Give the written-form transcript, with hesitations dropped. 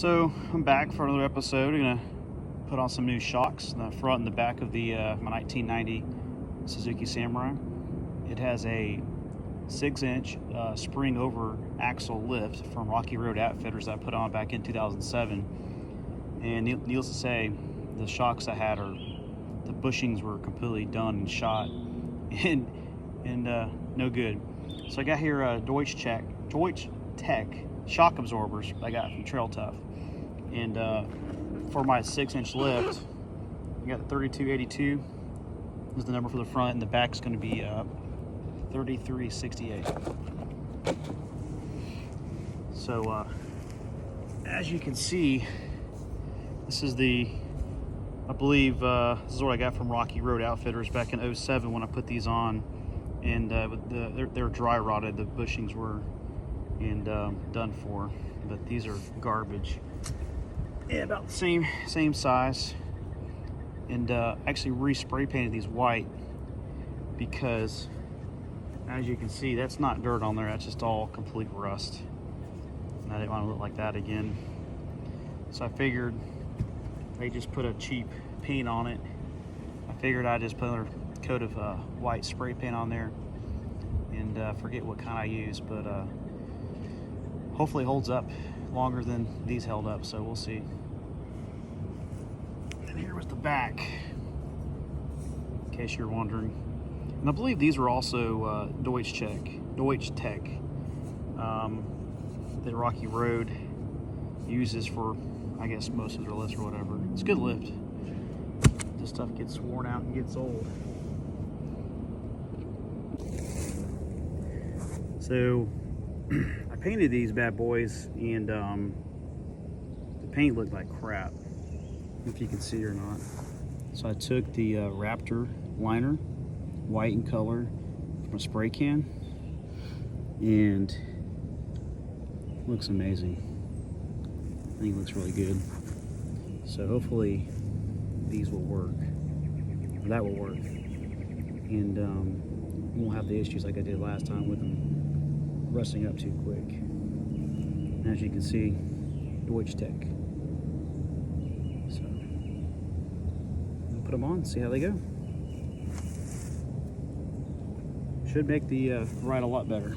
So I'm back for another episode. I'm gonna put on some new shocks in the front and the back of the my 1990 Suzuki Samurai. It has a 6-inch spring over axle lift from Rocky Road Outfitters that I put on back in 2007. And needless to say, the shocks I had the bushings were completely done and shot and no good. So I got here Doetsch Tech shock absorbers I got from Trail Tough, and for my 6-inch lift I got 3282 is the number for the front, and the back is going to be 3368. So as you can see, this is I believe this is what I got from Rocky Road Outfitters back in 07 when I put these on, and they're dry rotted, the bushings were, and done for, but these are garbage. Yeah, about the same size, and actually re-spray painted these white because, as you can see, that's not dirt on there, that's just all complete rust, and I didn't want to look like that again. So I figured they just put a cheap paint on it. I figured I'd just put another coat of white spray paint on there, and forget what kind I use, but hopefully it holds up longer than these held up, so we'll see. And here was the back, in case you're wondering. And I believe these were also Doetsch Tech that Rocky Road uses for, I guess, most of their lifts or whatever. It's a good lift. This stuff gets worn out and gets old. So I painted these bad boys, and the paint looked like crap, if you can see or not. So I took the Raptor Liner, white in color, from a spray can, and it looks amazing. I think it looks really good. So hopefully these will work, or that will work, and we won't have the issues like I did last time with them rusting up too quick. And as you can see, Doetsch Tech. So we'll put them on, see how they go. Should make the ride a lot better.